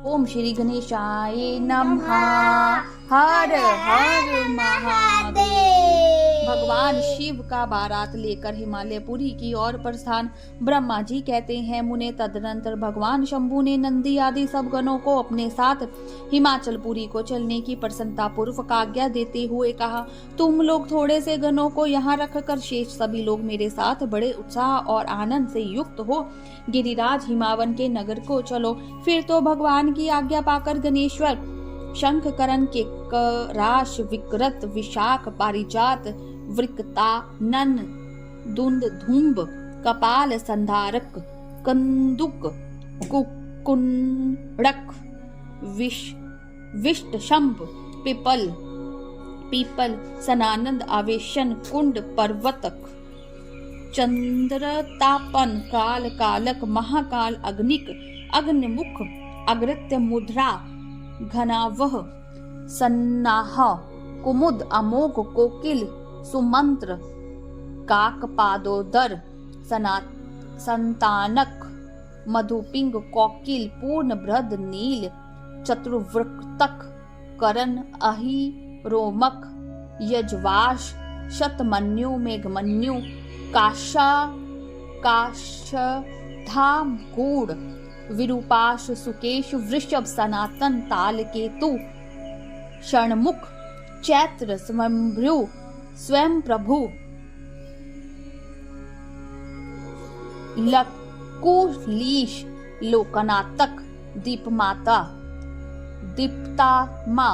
ओम श्री गणेशाय नमः। हर हर महादेव। भगवान शिव का बारात लेकर हिमालयपुरी की ओर प्रस्थान। ब्रह्मा जी कहते हैं, मुने तदनंतर भगवान शंभु ने नंदी आदि सब गणों को अपने साथ हिमाचलपुरी को चलने की प्रसन्नता पूर्वक आज्ञा देते हुए कहा, तुम लोग थोड़े से गणों को यहाँ रखकर शेष सभी लोग मेरे साथ बड़े उत्साह और आनंद से युक्त हो गिरिराज हिमावन के नगर को चलो। फिर तो भगवान की आज्ञा पाकर गणेश्वर शंखकरण के राश विकृत विशाख पारिजात वृक्तानन दुंद धूम्ब कपाल संधारक कंदुक कुकुंडक विष्ट शंभ पीपल सनानंद आवेशन कुंड पर्वतक चंद्रतापन काल कालक महाकाल अग्निक अग्निमुख अग्रत्य मुद्रा घनावह सन्नाह कुमुद अमोघ कोकिल सुमंत्र काकपादोदर संतानक मधुपिंग कोकिल पूर्ण बृहद नील चतुर्वृक्तक करण अहि रोमक यजवाश शतमन्यु मेघमन्यु काशधाम गूढ़ विरूपाश सुकेश वृषभ सनातन ताल केतु षणमुख चैत्र स्वयं प्रभु लकुलीश लोकनाथक दीपमाता दीप्तामा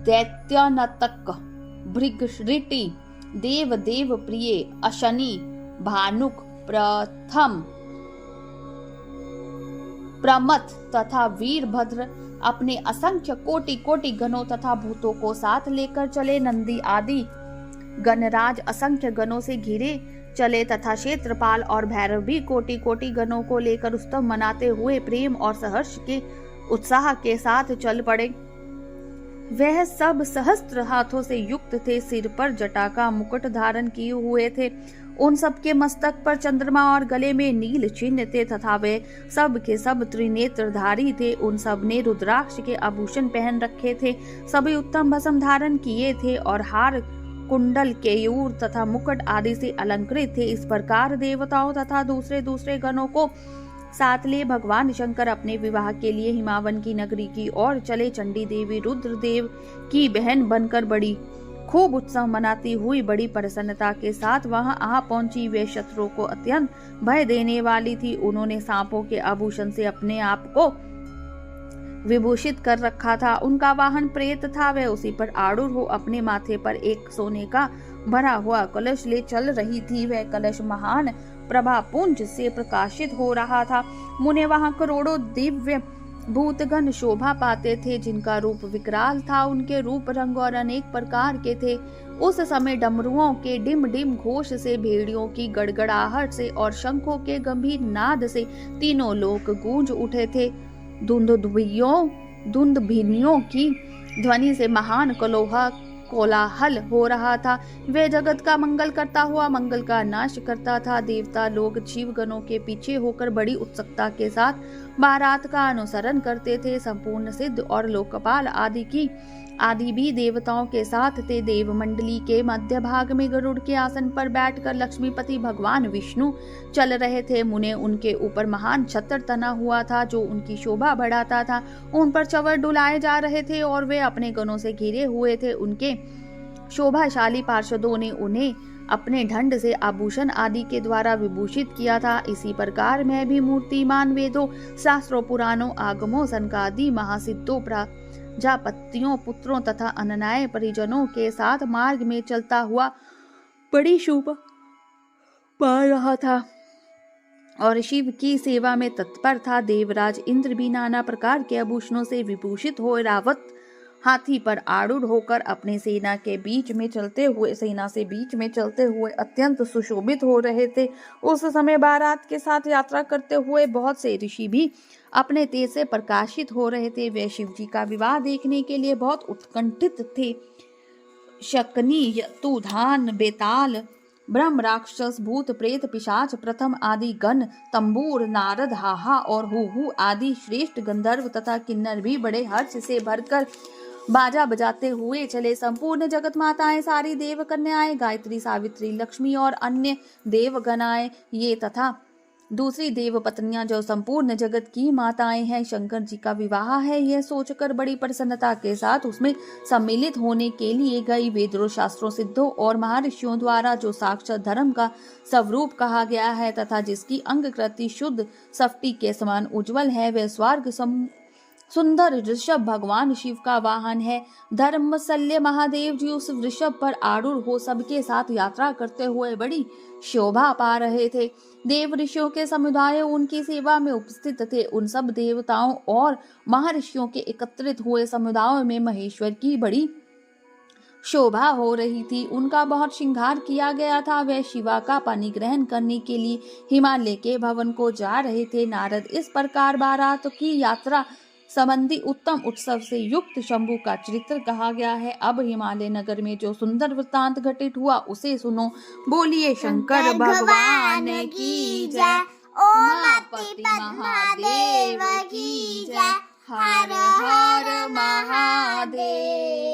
दैत्यनतक भृगऋषि देव देव प्रिय अशनि भानुक प्रथम प्रमथ तथा वीरभद्र अपने असंख्य कोटि कोटि गणों तथा भूतों को साथ लेकर चले। नंदी आदि गणराज असंख्य गणों से घिरे चले तथा क्षेत्रपाल और भैरव भी कोटि कोटि गणों को लेकर उत्सव मनाते हुए प्रेम और सहर्ष के उत्साह के साथ चल पड़े। वह सब सहस्त्र हाथों से युक्त थे, सिर पर जटा का मुकुट धारण किए हुए थे, उन सब के मस्तक पर चंद्रमा और गले में नील चिन्ह थे तथा वे सब के सब त्रिनेत्रधारी थे। उन सब ने रुद्राक्ष के आभूषण पहन रखे थे, सभी उत्तम भस्म धारण किए थे और हार कुंडल केयूर तथा मुकुट आदि से अलंकृत थे। इस प्रकार देवताओं तथा दूसरे दूसरे गणों को साथ ले भगवान शंकर अपने विवाह के लिए हिमावन की नगरी की ओर चले। चंडी देवी रुद्रदेव की बहन बनकर बड़ी खूब उत्सव मनाती हुई बड़ी प्रसन्नता के साथ वहां आ पहुंची। वे शत्रुओं को अत्यंत भय देने वाली थी। उन्होंने सांपों के आभूषण से अपने आप को विभूषित कर रखा था। उनका वाहन प्रेत था, वह उसी पर आरूढ़ हो अपने माथे पर एक सोने का भरा हुआ कलश ले चल रही थी। वह कलश महान प्रभा पुंज से प्रकाशित हो रहा था। मुने वहां करोड़ों दिव्य भूतगण शोभा पाते थे, जिनका रूप विकराल था। उनके रूप रंग और अनेक प्रकार के थे। उस समय डमरुओं के डिम डिम घोष से, भेड़ियों की गड़गड़ाहट से और शंखों के गंभीर नाद से तीनों लोक गूंज उठे थे। धुंदभिनियों की ध्वनि से महान कोलाहल हो रहा था। वे जगत का मंगल करता हुआ मंगल का नाश करता था। देवता लोग शिव गणों के पीछे होकर बड़ी उत्सुकता के साथ बारात का अनुसरण करते थे। संपूर्ण सिद्ध और लोकपाल आदि भी देवताओं के साथ थे। देव मंडली के मध्य भाग में गरुड़ के आसन पर बैठकर लक्ष्मीपति भगवान विष्णु चल रहे थे। मुने उनके ऊपर महान छत्र तना हुआ था, जो उनकी शोभा बढ़ाता था। उन पर चवर डुलाए जा रहे थे और वे अपने गणों से घिरे हुए थे। उनके शोभाशाली पार्षदों ने उन्हें अपने ढंड से आभूषण आदि के द्वारा विभूषित किया था। इसी प्रकार मैं भी मूर्तिमान वेदों, शास्त्रों, पुराणों, आगमों, सनकादि महासिद्धों, प्रजापतियों, पुत्रों तथा अनन्य परिजनों के साथ मार्ग में चलता हुआ बड़ी शोभा पा रहा था और शिव की सेवा में तत्पर था। देवराज इंद्र भी नाना प्रकार के आभूषणों से विभूषित हो रावत हाथी पर आरूढ़ होकर अपने सेना से बीच में चलते हुए अत्यंत सुशोभित हो रहे थे। उस समय बारात के साथ यात्रा करते हुए बहुत से ऋषि भी अपने तेज से प्रकाशित हो रहे थे। वे शिव जी का विवाह देखने के लिए बहुत उत्कंठित थे। शक्नी, यतु, धान, बेताल, ब्रह्म, राक्षस, भूत, प्रेत, पिशाच, प्रथम आदि गण, तंबूर, नारद, हाहा और हु आदि श्रेष्ठ गंधर्व तथा किन्नर भी बड़े हर्ष से भरकर बाजा बजाते हुए चले। संपूर्ण जगत माताएं, सारी देव कन्याएं, गायत्री, सावित्री, लक्ष्मी और अन्य देवगणाएं ये तथा दूसरी देव पत्नियां जो संपूर्ण जगत की माताएं हैं, शंकर जी का विवाह है यह सोचकर बड़ी प्रसन्नता के साथ उसमें सम्मिलित होने के लिए गई। वेदों, शास्त्रों, सिद्धों और महर्षियों द्वारा जो साक्षात धर्म का स्वरूप कहा गया है तथा जिसकी अंगकृति शुद्ध सफ्टी के समान उज्जवल है, वह स्वर्ग सुंदर ऋषभ भगवान शिव का वाहन है। धर्मशल्य महादेव जी उस वृषभ पर आरूढ़ हो सबके साथ यात्रा करते हुए बड़ी शोभा पा रहे थे। देव ऋषियों के समुदाय उनकी सेवा में उपस्थित थे। उन सब देवताओं और महर्षियों के एकत्रित हुए समुदायों में महेश्वर की बड़ी शोभा हो रही थी। उनका बहुत श्रृंगार किया गया था। वे शिवा का पानी ग्रहण करने के लिए हिमालय के भवन को जा रहे थे। नारद इस प्रकार बारात की यात्रा संबंधी उत्तम उत्सव से युक्त शंभु का चरित्र कहा गया है। अब हिमालय नगर में जो सुंदर वृत्तांत घटित हुआ उसे सुनो। बोलिए शंकर भगवान की जय, उमापति महादेव की जय, हर हर महादेव।